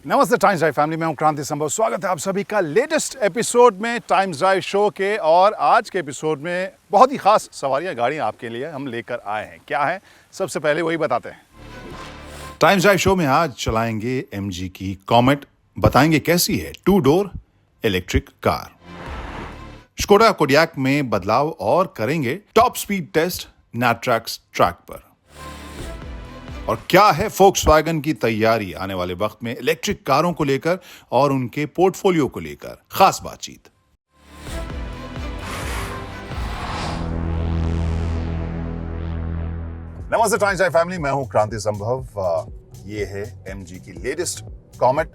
नमस्ते times drive family, मैं हूं क्रांति संभव। स्वागत है आप सभी का लेटेस्ट एपिसोड में टाइम्स ड्राइव शो के। और आज के एपिसोड में बहुत ही खास सवारियां गाड़ियां आपके लिए हम लेकर आए हैं। क्या है, सबसे पहले वही बताते हैं। टाइम्स ड्राइव शो में आज चलाएंगे एमजी की कॉमेट, बताएंगे कैसी है 2 door electric car. Skoda Kodiaq में बदलाव और करेंगे टॉप स्पीड टेस्ट नैट्रैक्स ट्रैक पर। और क्या है फोक्सवैगन की तैयारी आने वाले वक्त में इलेक्ट्रिक कारों को लेकर और उनके पोर्टफोलियो को लेकर खास बातचीत। नमस्ते टाइम्स ड्राइव फैमिली, मैं हूं क्रांति संभव। ये है एमजी की लेटेस्ट कॉमेट,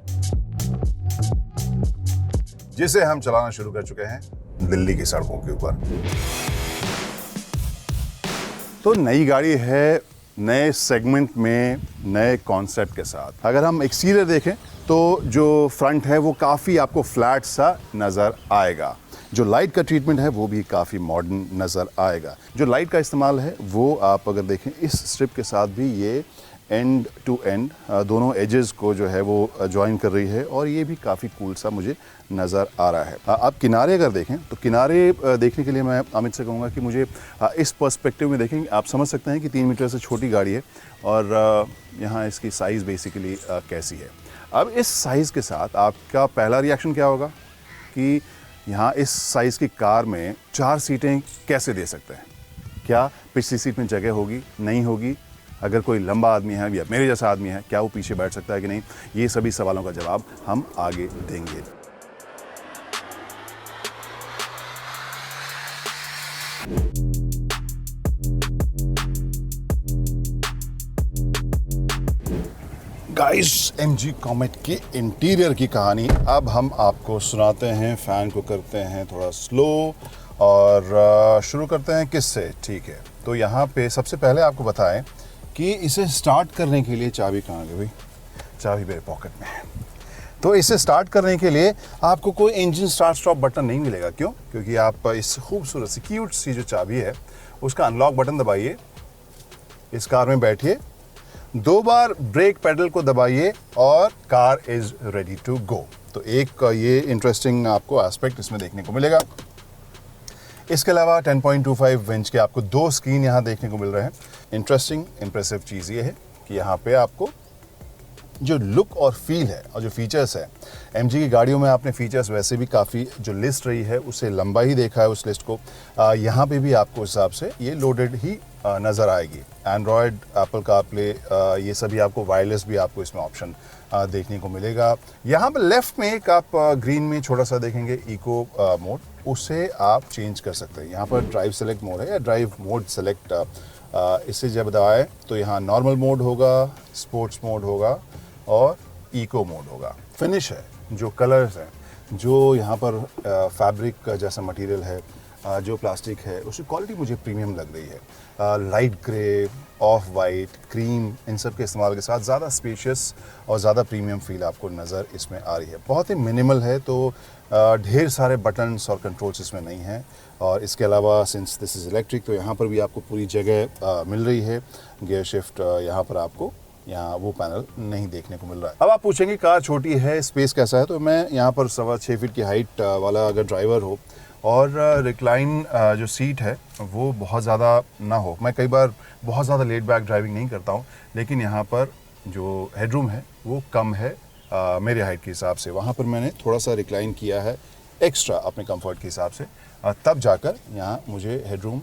जिसे हम चलाना शुरू कर चुके हैं दिल्ली की सड़कों के ऊपर। तो नई गाड़ी है, नए सेगमेंट में, नए कॉन्सेप्ट के साथ। अगर हम एक्सटीरियर देखें तो जो फ्रंट है वो काफ़ी आपको फ्लैट सा नज़र आएगा। जो लाइट का ट्रीटमेंट है वो भी काफ़ी मॉडर्न नज़र आएगा। जो लाइट का इस्तेमाल है वो आप अगर देखें इस स्ट्रिप के साथ भी ये एंड टू एंड दोनों एजेस को जो है वो ज्वाइन कर रही है, और ये भी काफ़ी कूल सा मुझे नज़र आ रहा है। आप किनारे अगर देखें तो किनारे देखने के लिए मैं अमित से कहूँगा कि मुझे इस पर्सपेक्टिव में देखें। आप समझ सकते हैं कि 3 मीटर से छोटी गाड़ी है और यहाँ इसकी साइज़ बेसिकली कैसी है। अब इस साइज़ के साथ आपका पहला रिएक्शन क्या होगा कि यहाँ इस साइज़ की कार में 4 सीटें कैसे दे सकते हैं? क्या पिछली सीट में जगह होगी, नहीं होगी? अगर कोई लंबा आदमी है या मेरे जैसा आदमी है, क्या वो पीछे बैठ सकता है कि नहीं? ये सभी सवालों का जवाब हम आगे देंगे। गाइस, एमजी कॉमेट के इंटीरियर की कहानी अब हम आपको सुनाते हैं। फैन को करते हैं थोड़ा स्लो और शुरू करते हैं किससे? ठीक है, तो यहाँ पे सबसे पहले आपको बताएं कि इसे स्टार्ट करने के लिए चाबी कहाँ गई? भाई, चाबी मेरे पॉकेट में है। तो इसे स्टार्ट करने के लिए आपको कोई इंजन स्टार्ट स्टॉप बटन नहीं मिलेगा। क्यों? क्योंकि आप इस खूबसूरत सी क्यूट सी जो चाबी है उसका अनलॉक बटन दबाइए, इस कार में बैठिए, 2 बार ब्रेक पेडल को दबाइए और car is ready to go. तो एक ये इंटरेस्टिंग आपको एस्पेक्ट इसमें देखने को मिलेगा। इसके अलावा 10.25 इंच के आपको 2 स्क्रीन यहाँ देखने को मिल रहे हैं। इंटरेस्टिंग इंप्रेसिव चीज़ ये है कि यहाँ पे आपको जो लुक और फील है और जो फीचर्स है, एमजी की गाड़ियों में आपने फीचर्स वैसे भी काफ़ी जो लिस्ट रही है उससे लंबा ही देखा है उस लिस्ट को। यहाँ पे भी आपको उस हिसाब से ये लोडेड ही नज़र आएगी। एंड्रॉयड, एप्पल कारप्ले, ये सभी आपको वायरलेस भी आपको इसमें ऑप्शन देखने को मिलेगा। यहाँ पर लेफ्ट में एक आप ग्रीन में छोटा सा देखेंगे इको मोड, उसे आप चेंज कर सकते हैं। यहाँ पर ड्राइव सेलेक्ट मोड है या ड्राइव मोड सेलेक्ट, इसे जब दबाएं तो यहाँ नॉर्मल मोड होगा, स्पोर्ट्स मोड होगा और इको मोड होगा। फिनिश है, जो कलर्स हैं, जो यहाँ पर फैब्रिक जैसा मटेरियल है, जो प्लास्टिक है, उसकी क्वालिटी मुझे प्रीमियम लग रही है। Light grey, off white, cream, इन सब के इस्तेमाल के साथ ज़्यादा स्पेशियस और ज़्यादा प्रीमियम फील आपको नज़र इसमें आ रही है। बहुत ही मिनिमल है, तो ढेर सारे बटन्स और कंट्रोल्स इसमें नहीं हैं। और इसके अलावा सिंस दिस इज़ इलेक्ट्रिक तो यहाँ पर भी आपको पूरी जगह मिल रही है। गियर शिफ्ट यहाँ पर आपको यहाँ वो पैनल नहीं देखने को मिल रहा है। अब आप पूछेंगे कार छोटी है, स्पेस कैसा है? तो मैं यहाँ पर 6.25 फीट की हाइट वाला अगर ड्राइवर हो और रिक्लाइन जो सीट है वो बहुत ज़्यादा ना हो, मैं कई बार बहुत ज़्यादा लेट बैक ड्राइविंग नहीं करता हूँ, लेकिन यहाँ पर जो हेडरूम है वो कम है मेरे हाइट के हिसाब से। वहाँ पर मैंने थोड़ा सा रिक्लाइन किया है एक्स्ट्रा अपने कंफर्ट के हिसाब से, तब जाकर यहाँ मुझे हेडरूम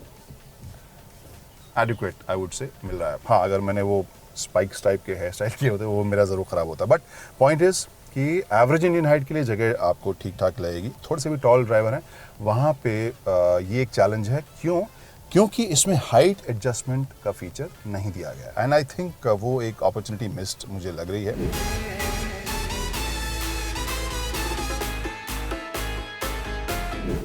एडिक्वेट आई वुड से मिल रहा है। हाँ, अगर मैंने वो स्पाइक्स टाइप के हेयर स्टाइल किए होते वो मेरा ज़रूर ख़राब होता। बट पॉइंट इज़ कि एवरेज इंडियन हाइट के लिए जगह आपको ठीक ठाक लगेगी। थोड़े से भी टॉल ड्राइवर हैं वहाँ पे ये एक चैलेंज है। क्यों? क्योंकि इसमें हाइट एडजस्टमेंट का फीचर नहीं दिया गया, एंड आई थिंक वो एक अपॉर्चुनिटी मिस्ड मुझे लग रही है।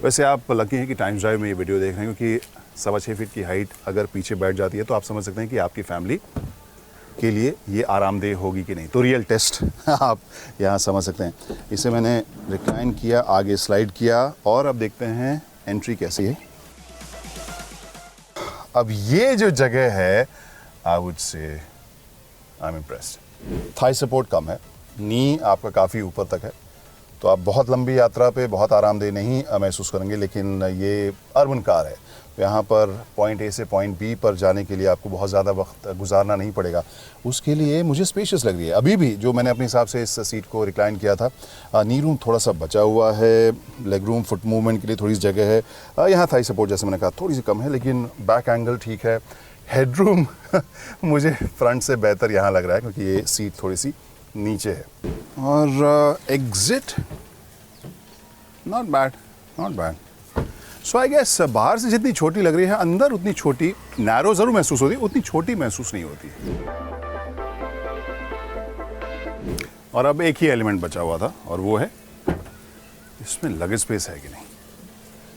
वैसे आप लकी हैं कि टाइम्स ड्राइव में ये वीडियो देख रहे हैं, क्योंकि 6.25 फीट की हाइट अगर पीछे बैठ जाती है तो आप समझ सकते हैं कि आपकी फैमिली के लिए ये आरामदेह होगी कि नहीं। तो रियल टेस्ट आप यहाँ समझ सकते हैं। इसे मैंने रिक्लाइन किया, आगे स्लाइड किया और अब देखते हैं एंट्री कैसी है। अब ये जो जगह है, I would say I am impressed. Thigh support कम है, नी आपका काफ़ी ऊपर तक है, तो आप बहुत लंबी यात्रा पे बहुत आरामदेह नहीं महसूस करेंगे। लेकिन ये अर्बन कार है, तो यहाँ पर पॉइंट ए से पॉइंट बी पर जाने के लिए आपको बहुत ज़्यादा वक्त गुजारना नहीं पड़ेगा। उसके लिए मुझे स्पेशियस लग रही है। अभी भी जो मैंने अपने हिसाब से इस सीट को रिक्लाइन किया था, नी रूम थोड़ा सा बचा हुआ है, लेग रूम फुट मूवमेंट के लिए थोड़ी सी जगह है, यहाँ थाई सपोर्ट जैसे मैंने कहा थोड़ी सी कम है, लेकिन बैक एंगल ठीक है। हेडरूम मुझे फ्रंट से बेहतर यहाँ लग रहा है क्योंकि ये सीट थोड़ी सी नीचे है। और exit not bad. So I guess बाहर से जितनी छोटी लग रही है अंदर उतनी छोटी, नैरो ज़रूर महसूस होती है, उतनी छोटी महसूस नहीं होती। और अब एक ही एलिमेंट बचा हुआ था और वो है इसमें लगेज स्पेस है कि नहीं।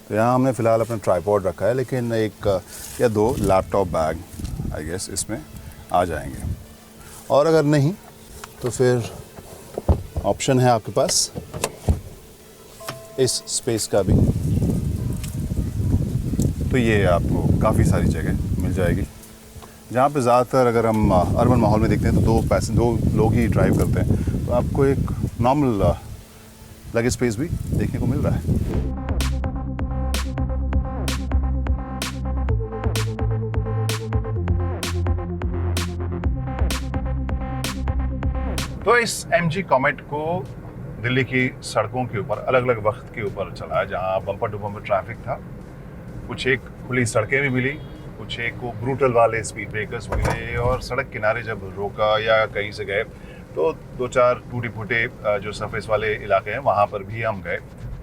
तो यहाँ हमने फ़िलहाल अपना ट्राइपॉड रखा है, लेकिन एक या दो लैपटॉप बैग आई गेस इसमें आ जाएंगे। और अगर नहीं तो फिर ऑप्शन है आपके पास इस स्पेस का भी, तो ये आपको काफ़ी सारी जगह मिल जाएगी। जहाँ पे ज़्यादातर अगर हम अर्बन माहौल में देखते हैं तो दो लोग ही ड्राइव करते हैं, तो आपको एक नॉर्मल लगेज स्पेस भी देखने को मिल रहा है। तो इस MG कॉमेट को दिल्ली की सड़कों के ऊपर अलग अलग वक्त के ऊपर चला, जहाँ बम्पर टू बम्पर ट्रैफिक था। कुछ एक खुली सड़कें भी मिली, कुछ एक को ब्रूटल वाले स्पीड ब्रेकर्स मिले, और सड़क किनारे जब रोका या कहीं से गए तो दो चार टूटे फूटे जो सरफेस वाले इलाके हैं वहाँ पर भी हम गए।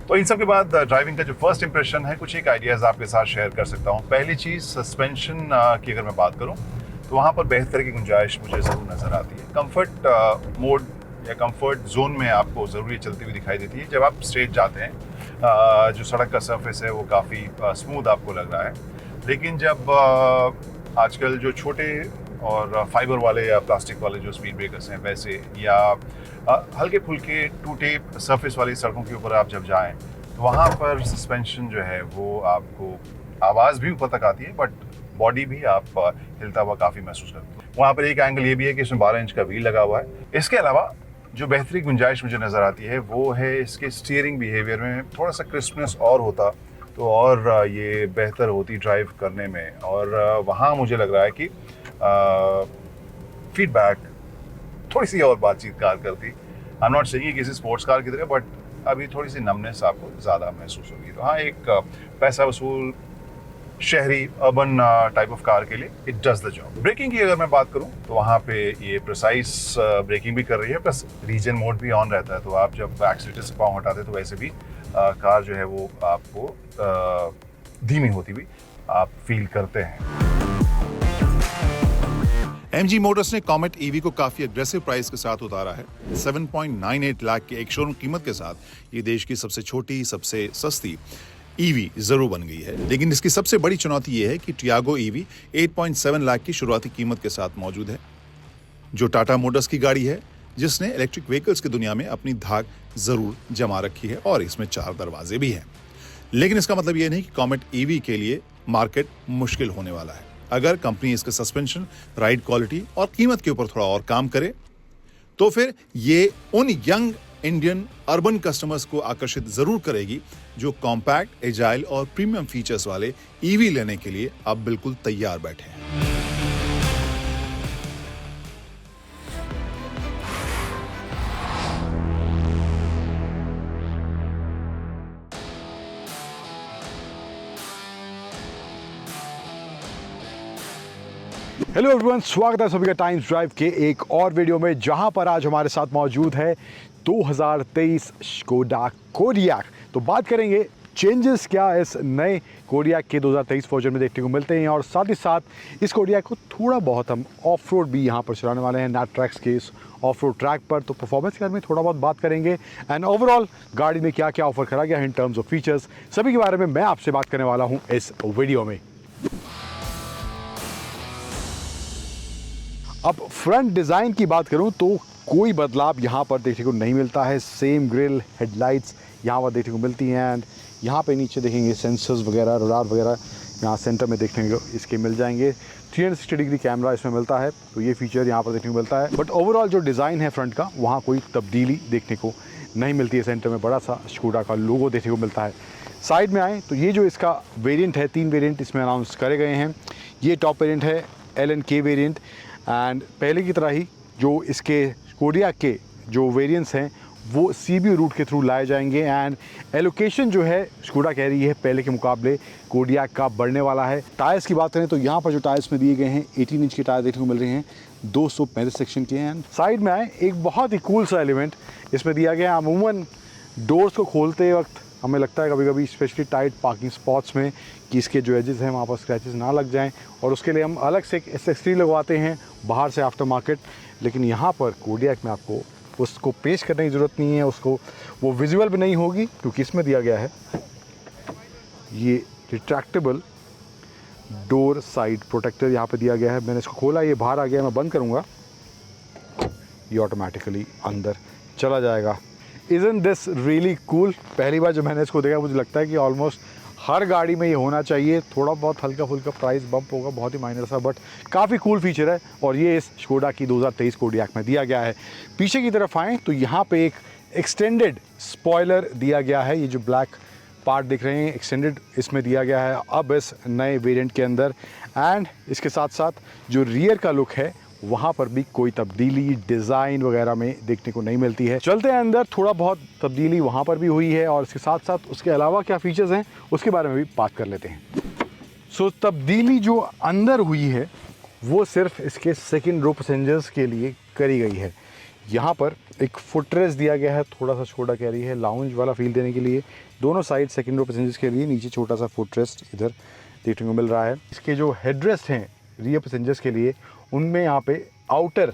तो इन सब के बाद ड्राइविंग का जो फर्स्ट इंप्रेशन है, कुछ एक आइडियाज़ आपके साथ शेयर कर सकता हूँ। पहली चीज़ सस्पेंशन की अगर मैं बात करूँ तो वहाँ पर बेहतर की गुंजाइश मुझे ज़रूर नज़र आती है। कंफर्ट मोड या कंफर्ट जोन में आपको ज़रूरी चलती हुई दिखाई देती है। जब आप स्ट्रेट जाते हैं, जो सड़क का सरफेस है वो काफ़ी स्मूथ आपको लग रहा है। लेकिन जब आजकल जो छोटे और फाइबर वाले या प्लास्टिक वाले जो स्पीड ब्रेकर्स हैं वैसे, या हल्के फुल्के टूटे सरफेस वाली सड़कों के ऊपर आप जब जाएं तो वहाँ पर सस्पेंशन जो है वो आपको आवाज़ भी ऊपर तक आती है, बट बॉडी भी आप हिलता हुआ काफ़ी महसूस करते हैं। वहाँ पर एक एंगल ये भी है कि इसमें 12 इंच का व्हील लगा हुआ है। इसके अलावा जो बेहतरीन गुंजाइश मुझे नज़र आती है वो है इसके स्टीयरिंग बिहेवियर में थोड़ा सा क्रिस्पनेस और होता तो और ये बेहतर होती ड्राइव करने में। और वहाँ मुझे लग रहा है कि फीडबैक थोड़ी सी और बातचीत कार करती। आई एम नॉट सेइंग किसी स्पोर्ट्स कार की तरह, बट अभी थोड़ी सी नमनेस आपको ज़्यादा महसूस होगी। तो हाँ, एक पैसा वसूल शहरी अर्बन टाइप ऑफ कार के लिए it does the job. Braking की अगर मैं बात करूं तो वहाँ पे ये प्रिसाइज ब्रेकिंग भी कर रही है, प्लस रीजन मोड भी ऑन रहता है। तो आप जब एक्सीलेटर से पाँव हटाते हैं तो वैसे भी कार जो है वो आपको धीमी होती हुई आप फील करते हैं। MG मोटर्स ने कॉमेट EV को काफी अग्रेसिव प्राइस के साथ उतारा है। 7.98 लाख की एक शोरूम कीमत के साथ ये देश की सबसे छोटी, सबसे सस्ती EV जरूर बन गई है। लेकिन इसकी सबसे बड़ी चुनौती ये है कि टियागो EV 8.7 लाख की शुरुआती कीमत के साथ मौजूद है, जो टाटा मोटर्स की गाड़ी है, जिसने इलेक्ट्रिक व्हीकल्स की दुनिया में अपनी धाक जरूर जमा रखी है, और इसमें 4 दरवाजे भी हैं। लेकिन इसका मतलब ये नहीं कि कॉमेट EV के लिए मार्केट मुश्किल होने वाला है। अगर कंपनी इसके सस्पेंशन, राइड क्वालिटी और कीमत के ऊपर थोड़ा और काम करे तो फिर ये उन यंग इंडियन अर्बन कस्टमर्स को आकर्षित जरूर करेगी जो कॉम्पैक्ट, एजाइल और प्रीमियम फीचर्स वाले EV लेने के लिए अब बिल्कुल तैयार बैठे हैं। हेलो एवरीवन, स्वागत है सभी का टाइम्स ड्राइव के एक और वीडियो में, जहां पर आज हमारे साथ मौजूद है 2023 स्कोडा कोडियाक। तो बात करेंगे चेंजेस क्या इस नए कोडियाक के 2023 वर्जन में देखने को मिलते हैं, और साथ ही साथ इस कोडियाक को थोड़ा बहुत हम ऑफ रोड भी यहां पर चलाने वाले हैं, नेट ट्रैक्स के इस ऑफ रोड ट्रैक पर। तो परफॉर्मेंस के बारे में थोड़ा बहुत बात करेंगे, एंड ओवरऑल गाड़ी में क्या क्या ऑफर करा गया है इन टर्म्स ऑफ फीचर्स, सभी के बारे में मैं आपसे बात करने वाला हूँ इस वीडियो में। अब फ्रंट डिज़ाइन की बात करूं तो कोई बदलाव यहाँ पर देखने को नहीं मिलता है। सेम ग्रिल, हेडलाइट्स यहाँ पर देखने को मिलती हैं, एंड यहाँ पे नीचे देखेंगे सेंसर्स वगैरह, रडार वगैरह यहाँ सेंटर में देखने को इसके मिल जाएंगे। 360 डिग्री कैमरा इसमें मिलता है, तो ये फीचर यहाँ पर देखने को मिलता है। बट ओवरऑल जो डिज़ाइन है फ्रंट का, वहाँ कोई तब्दीली देखने को नहीं मिलती है। सेंटर में बड़ा सा स्कोडा का लोगो देखने को मिलता है। साइड में आए तो ये जो इसका वेरिएंट है, 3 वेरिएंट इसमें अनाउंस करे गए हैं। ये टॉप वेरिएंट है LNK वेरिएंट, एंड पहले की तरह ही जो इसके कोडियाक के जो वेरिएंट्स हैं वो CBU रूट के थ्रू लाए जाएंगे। एंड एलोकेशन जो है स्कोडा कह रही है पहले के मुकाबले कोडियाक का बढ़ने वाला है। टायर्स की बात करें तो यहाँ पर जो टायर्स में दिए गए हैं 18 इंच के टायर देखने को मिल रहे हैं, 235 सेक्शन के हैं। साइड में आए एक बहुत ही कूल सा एलिमेंट इसमें दिया गया है। अमूमन डोर्स को खोलते वक्त हमें लगता है कभी कभी स्पेशली टाइट पार्किंग स्पॉट्स में कि इसके जो एजेस हैं वहाँ पर स्क्रैचेस ना लग जाएं, और उसके लिए हम अलग से एक SX3 लगवाते हैं बाहर से आफ्टर मार्केट। लेकिन यहाँ पर कोडियाक में आपको उसको पेश करने की ज़रूरत नहीं है, उसको वो विजुअल भी नहीं होगी, क्योंकि इसमें दिया गया है ये रिट्रैक्टेबल डोर साइड प्रोटेक्टर यहाँ पे दिया गया है। मैंने इसको खोला, ये बाहर आ गया, मैं बंद करूँगा, ये ऑटोमेटिकली अंदर चला जाएगा। Isn't this really cool? पहली बार जब मैंने इसको देखा मुझे लगता है कि ऑलमोस्ट हर गाड़ी में ये होना चाहिए। थोड़ा बहुत हल्का फुल्का प्राइस बम्प होगा, बहुत ही माइनर सा, बट काफ़ी कूल फीचर है, और ये इस स्कोडा की 2023 कोडियाक में दिया गया है। पीछे की तरफ आएँ तो यहाँ पे एक एक्सटेंडेड स्पॉइलर दिया गया है। ये जो ब्लैक पार्ट दिख रहे हैं एक्सटेंडेड इसमें दिया गया है अब इस नए वेरिएंट के अंदर। एंड इसके साथ साथ जो रियर का लुक है वहाँ पर भी कोई तब्दीली डिज़ाइन वगैरह में देखने को नहीं मिलती है। चलते हैं अंदर, थोड़ा बहुत तब्दीली वहाँ पर भी हुई है, और इसके साथ साथ उसके अलावा क्या फीचर्स हैं उसके बारे में भी बात कर लेते हैं। सो तब्दीली जो अंदर हुई है वो सिर्फ इसके सेकंड रो पैसेंजर्स के लिए करी गई है। यहाँ पर एक फुटरेस्ट दिया गया है, थोड़ा सा स्कोडा कह रही है लाउंज वाला फील देने के लिए। दोनों साइड सेकंड रो पैसेंजर्स के लिए नीचे छोटा सा फुटरेस्ट इधर देखने को मिल रहा है। इसके जो हेडरेस्ट हैं रियर पैसेंजर्स के लिए, उनमें यहाँ पे आउटर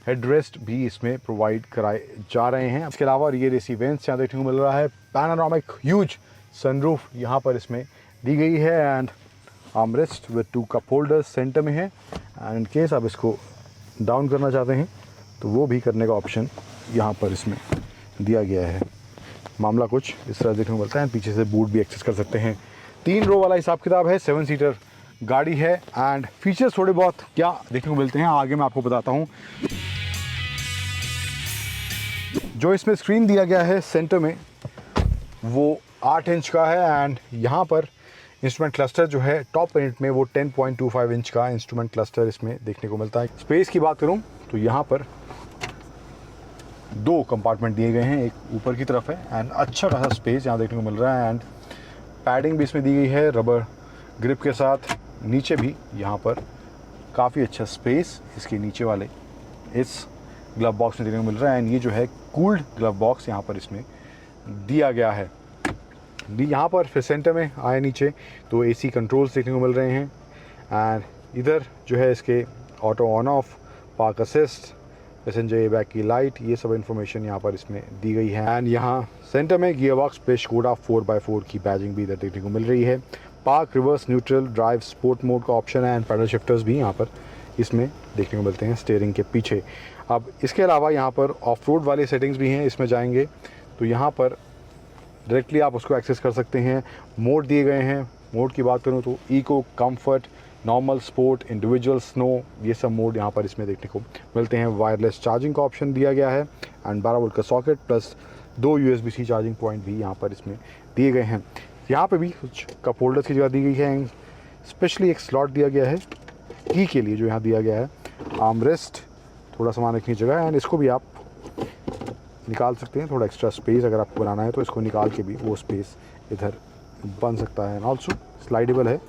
हेडरेस्ट भी इसमें प्रोवाइड कराए जा रहे हैं। इसके अलावा रियर AC वेंट्स यहाँ देखने को मिल रहा है। पैनोरामिक ह्यूज सनरूफ यहाँ पर इसमें दी गई है, and armrest with 2 cup holders centre में है। एंड इन केस आप इसको डाउन करना चाहते हैं तो वो भी करने का ऑप्शन यहाँ पर इसमें दिया गया है। मामला कुछ इस तरह देखने को मिलता है। पीछे से बूट भी एक्सेस कर सकते हैं। 3 रो वाला हिसाब किताब है, 7 सीटर गाड़ी है। एंड फीचर्स थोड़े बहुत क्या देखने को मिलते हैं आगे मैं आपको बताता हूँ। जो इसमें स्क्रीन दिया गया है सेंटर में वो 8 इंच का है, एंड यहाँ पर इंस्ट्रूमेंट क्लस्टर जो है टॉप वेरिएंट में वो 10.25 इंच का इंस्ट्रूमेंट क्लस्टर इसमें देखने को मिलता है। स्पेस की बात करूँ तो यहाँ पर 2 कंपार्टमेंट दिए गए हैं, एक ऊपर की तरफ है, एंड अच्छा खासा स्पेस यहाँ देखने को मिल रहा है। एंड पैडिंग भी इसमें दी गई है रबर ग्रिप के साथ। नीचे भी यहाँ पर काफ़ी अच्छा स्पेस इसके नीचे वाले इस ग्लव बॉक्स में देखने को मिल रहा है। एंड ये जो है कूल्ड ग्लव बॉक्स यहाँ पर इसमें दिया गया है। यहाँ पर फिर सेंटर में आए नीचे तो AC कंट्रोल्स देखने को मिल रहे हैं। एंड इधर जो है इसके auto on off, park assist, passenger airbag की लाइट, ये सब इन्फॉर्मेशन यहाँ पर इसमें दी गई है। एंड यहाँ सेंटर में गियर बॉक्स पे स्कोडा 4x4 की बैजिंग भी इधर देखने को मिल रही है। Park, reverse, neutral, drive, sport mode का ऑप्शन है, एंड पैडल शिफ्टर्स भी यहाँ पर इसमें देखने को मिलते हैं स्टीयरिंग के पीछे। अब इसके अलावा यहाँ पर ऑफ रोड वाली सेटिंग्स भी हैं। इसमें जाएंगे तो यहाँ पर डायरेक्टली आप उसको एक्सेस कर सकते हैं। मोड दिए गए हैं। मोड की बात करूँ तो eco, comfort, normal, sport, individual, snow, ये सब मोड यहाँ पर इसमें देखने को मिलते हैं। वायरलेस चार्जिंग का ऑप्शन दिया गया है, एंड 12 वोल्ट का socket plus 2 USB-C charging point भी यहाँ पर इसमें दिए गए हैं। यहाँ पे भी कुछ कप होल्डर्स की जगह दी गई है। स्पेशली एक स्लॉट दिया गया है की के लिए जो यहाँ दिया गया है। आर्मरेस्ट, थोड़ा सामान रखने की जगह है, एंड इसको भी आप निकाल सकते हैं। थोड़ा एक्स्ट्रा स्पेस अगर आपको बनाना है तो इसको निकाल के भी वो स्पेस इधर बन सकता है। एंड ऑल्सो स्लाइडेबल है।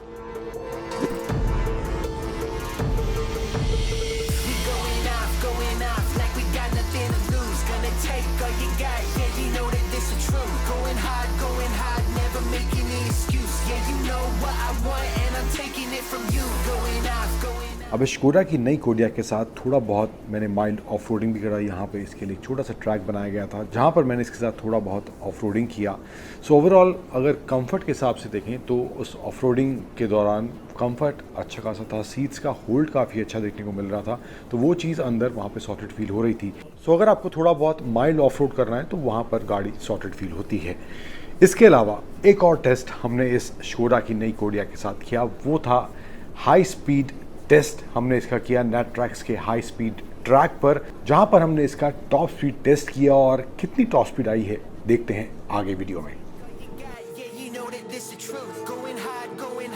अब स्कोडा की नई कोडियाक के साथ थोड़ा बहुत मैंने माइल्ड ऑफ रोडिंग भी करा। यहाँ पे इसके लिए छोटा सा ट्रैक बनाया गया था जहाँ पर मैंने इसके साथ थोड़ा बहुत ऑफ रोडिंग किया। सो ओवरऑल अगर कंफर्ट के हिसाब से देखें तो उस ऑफ रोडिंग के दौरान कंफर्ट अच्छा खासा था। सीट्स का होल्ड काफ़ी अच्छा देखने को मिल रहा था, तो वो चीज़ अंदर वहाँ पे सॉर्टेड फील हो रही थी। सो अगर आपको थोड़ा बहुत माइल्ड ऑफ रोड करना है तो वहाँ पर गाड़ी सॉर्टेड फील होती है। इसके अलावा एक और टेस्ट हमने इस शकोडा की नई कोडियाक के साथ किया, वो था हाई स्पीड टेस्ट। हमने इसका किया नेटट्रैक्स के हाई स्पीड ट्रैक पर, जहां पर हमने इसका टॉप स्पीड टेस्ट किया और कितनी टॉप स्पीड आई है देखते हैं आगे वीडियो में। Yeah, you know that this the truth. Going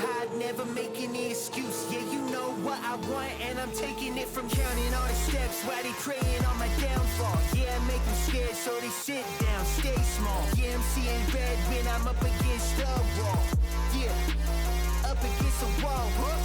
hard, never make any excuse. Yeah, you know what I want, and I'm taking it from counting all the steps while they praying on my downfall. Yeah, I make them scared, so they sit down, stay small. Yeah, I'm seeing red when I'm up against the wall. Yeah, up against the wall. Huh?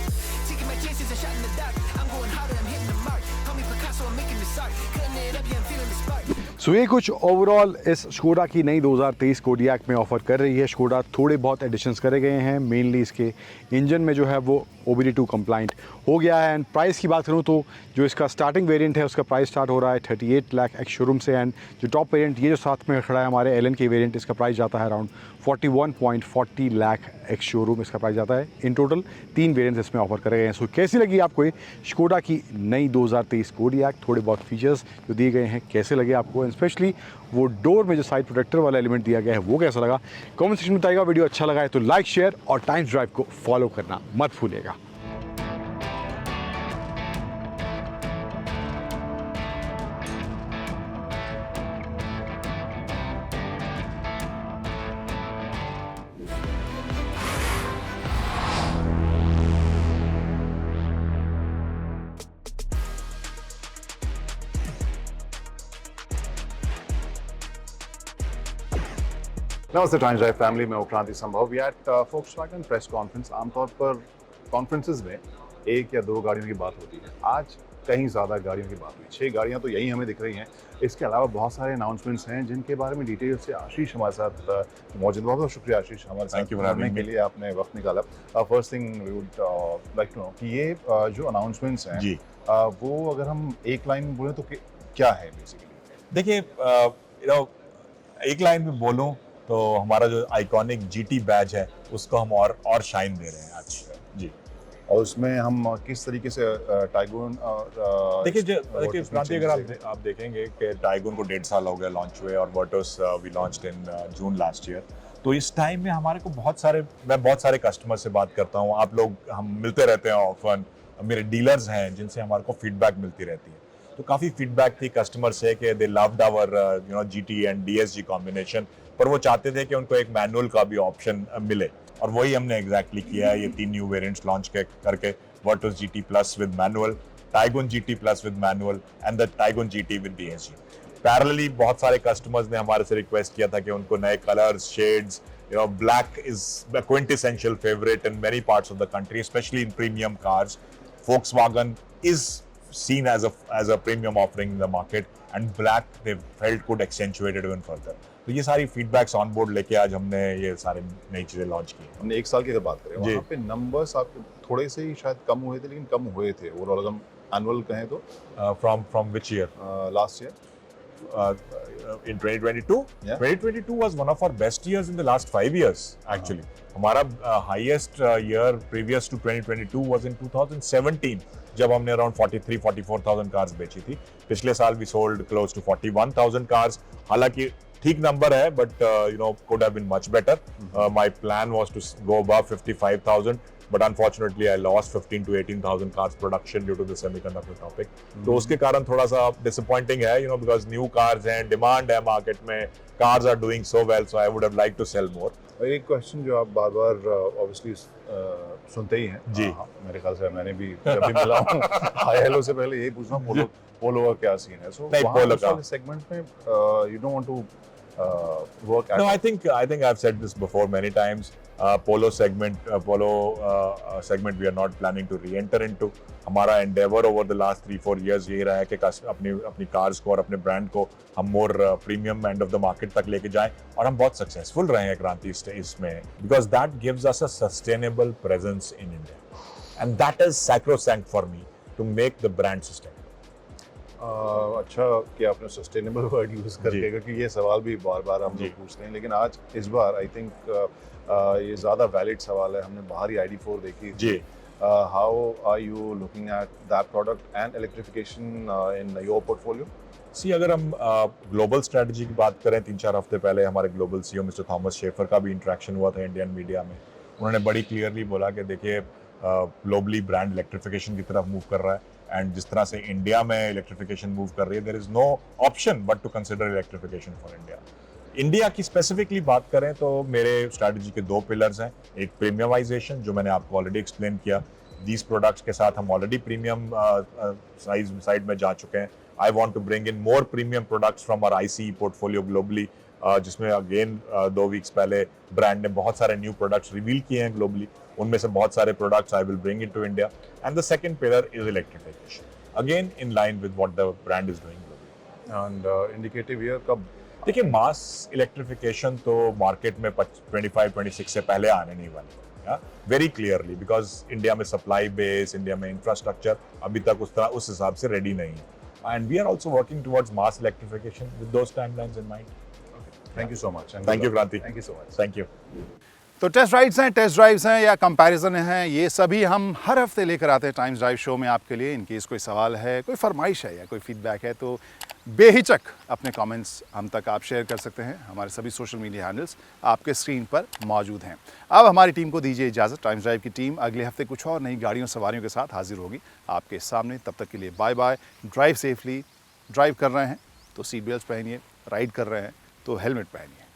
Taking my chances, a shot in the dark. I'm going harder, I'm hitting the mark. Call me Picasso, I'm making this art. Cutting it up, yeah, I'm feeling the spark. सो ये कुछ overall इस शकोडा की नई 2023 Kodiak में offer कर रही है। शकोडा थोड़े बहुत एडिशंस करे गए हैं, मेनली इसके इंजन में जो है वो OBD2 कंप्लाइंट हो गया है। एंड प्राइस की बात करूँ तो जो इसका स्टार्टिंग वेरिएंट है उसका प्राइस स्टार्ट हो रहा है 38 लाख एक्स शोरूम से। एंड जो टॉप वेरिएंट ये जो साथ में खड़ा है हमारे LN के वेरिएंट, इसका प्राइस जाता है अराउंड 41.40 लाख एक्स शोरूम इसका प्राइस जाता है। इन टोटल 3 वेरिएंट्स इसमें ऑफर करे गए हैं। सो कैसी लगी आपको ये शकोडा की नई 2023 कोडियाक? थोड़े बहुत फीचर्स जो दिए गए हैं कैसे लगे आपको? स्पेशली वो डोर में जो साइड प्रोटेक्टर वाला एलिमेंट दिया गया है वो कैसा लगा? कमेंट सेक्शन में बताइएगा। वीडियो अच्छा लगा है तो लाइक, शेयर और टाइम्स ड्राइव को फॉलो करना मत भूलिएगा। नमस्ते टाइम्स ड्राइव फैमिली में क्रांति संभव। We at Volkswagen press conference. आमतौर पर कॉन्फ्रेंसेस में 1 या 2 गाड़ियों की बात होती है, आज कहीं ज़्यादा गाड़ियों की बात हुई। 6 गाड़ियां तो यही हमें दिख रही हैं। इसके अलावा बहुत सारे अनाउंसमेंट्स हैं जिनके बारे में डिटेल से आशीष हमारे साथ मौजूद। बहुत बहुत शुक्रिया आशीष हमारे साथ जुड़ने के लिए, आपने वक्त निकाला। First thing we would like to know कि ये जो अनाउंसमेंट्स हैं जी वो अगर हम एक लाइन में बोलें तो क्या है बेसिकली? देखिए एक लाइन में बोलूं तो हमारा जो आइकॉनिक GT बैज है उसको हम और शाइन दे रहे हैं आज जी। और उसमें हम किस तरीके से टाइगोन और देखिए Virtus में क्रांति, अगर changes आप देखेंगे कि टाइगोन को 1.5 साल हो गया लॉन्च हुए और Virtus we launched in June last year. तो इस टाइम में हमारे को मैं बहुत सारे कस्टमर से बात करता हूँ, आप लोग हम मिलते रहते हैं ऑफन, मेरे डीलर्स हैं जिनसे हमारे को फीडबैक मिलती रहती है। तो काफ़ी फीडबैक थी कस्टमर से कि they loved our GT and DSG combination, पर वो चाहते थे कि उनको एक मैनुअल का भी ऑप्शन मिले, और वही हमने एग्जैक्टली किया है। ये 3 न्यू वेरिएंट्स लॉन्च करके Virtus GT plus with manual, Taigun GT plus with manual and the Taigun GT with DSG। Parallelly बहुत सारे कस्टमर्स ने हमारे से रिक्वेस्ट किया था कि उनको नए colours, shades, black is a quintessential favorite in many parts of the country, especially in premium cars. Volkswagen is seen as a premium offering in the market, and black they felt could accentuate it even further. तो ये सारी feedbacks on board लेके आज हमने ये सारे नई चीजें लॉन्च की। हमने 1 साल की अगर बात करें, जी। वहाँ पे नंबर्स आपके थोड़े से ही शायद कम हुए थे, लेकिन कम हुए थे ओवरऑल हम एनुअल कहें तो From which year? Last year. In 2022? Yeah. 2022 was one of our best years in the last 5 years actually. हमारा highest year previous to 2022 was in 2017, जब हमने around 43-44,000 cars बेची थी। पिछले साल we sold close to 41,000 cars। हालांकि ठीक number है, but could have been much better. My plan was to go above 55,000, but unfortunately I lost 15 to 18,000 cars production due to the semiconductor topic. तो उसके कारण थोड़ा सा disappointing है, because new cars हैं, demand है market में, cars are doing so well, so I would have liked to sell more. एक क्वेश्चन जो आप बार-बार ऑब्वियसली सुनते ही हैं जी। मेरे ख्याल से मैंने भी जब भी मिला हूँ हाय हेलो से पहले यही पूछना, पोलो का क्या सीन है? सो नहीं, पोलो का सेगमेंट में you don't want to work at No, I think I've said this before many times. Polo segment we are not planning to re-enter into. हमारा endeavor over the last 3-4 years यही रहा है कि अपनी cars को और अपने brand को हम more premium end of the market तक लेके जाएं, और हम बहुत successful रहे हैं क्रांति इसमें, because that gives us a sustainable presence in India, and that is sacrosanct for me to make the brand sustainable. अच्छा कि आपने सस्टेनेबल वर्ड यूज करके, क्योंकि ये सवाल भी बार-बार हम लोग पूछते हैं, लेकिन आज इस बार आई थिंक ये ज़्यादा वैलिड सवाल है। हमने बाहर ही ID4 देखी जी। how are you looking at that product and electrification in your portfolio? सी अगर हम ग्लोबल स्ट्रेटजी की बात करें, 3-4 हफ्ते पहले हमारे global CEO mister Thomas Schafer का भी इंटरेक्शन हुआ था इंडियन मीडिया में। उन्होंने बड़ी क्लियरली बोला कि देखिए ग्लोबली ब्रांड इलेक्ट्रिफिकेशन की तरफ मूव कर रहा है एंड जिस तरह से इंडिया में इलेक्ट्रिफिकेशन मूव कर रही है, there is no option but to consider electrification for India. India की स्पेसिफिकली बात करें तो मेरे स्ट्रैटेजी के 2 पिलर्स हैं। एक प्रीमियमाइजेशन, जो मैंने आपको ऑलरेडी एक्सप्लेन किया। दीज प्रोडक्ट्स के साथ हम ऑलरेडी प्रीमियम साइड में जा चुके हैं। I want to bring in more premium products from our ICE portfolio globally, जिसमें अगेन 2 वीक्स पहले ब्रांड ने बहुत सारे न्यू प्रोडक्ट्स रिवील किए हैं ग्लोबली। उनमें से बहुत सारे products I will bring it to India. And the second pillar is electrification, again in line with what the brand is doing globally. And indicative year कब? देखिए मास इलेक्ट्रिफिकेशन तो market में 25-26 से पहले आने नहीं वाले, वेरी क्लियरली, बिकॉज इंडिया में सप्लाई बेस, इंडिया में इंफ्रास्ट्रक्चर अभी तक उस हिसाब से रेडी नहीं है। And we are also working towards mass electrification with those timelines in mind. Thank you so much. and thank good you luck. Kranti. Thank you so much. Thank you. तो test rides हैं, test drives हैं या comparison हैं, ये सभी हम हर हफ्ते लेकर आते हैं टाइम्स ड्राइव शो में आपके लिए। इन केस कोई सवाल है, कोई फरमाइश है या कोई फीडबैक है तो बेहिचक अपने कमेंट्स हम तक आप शेयर कर सकते हैं। हमारे सभी सोशल मीडिया हैंडल्स आपके स्क्रीन पर मौजूद हैं। अब हमारी टीम को दीजिए इजाज़त। टाइम्स ड्राइव की टीम अगले हफ्ते कुछ और नई गाड़ियों सवारियों के साथ हाजिर होगी आपके सामने। तब तक के लिए bye bye. Drive safely. Drive कर रहे हैं तो सीट बेल्ट पहनिए, राइड कर रहे हैं तो हेलमेट पहनिए।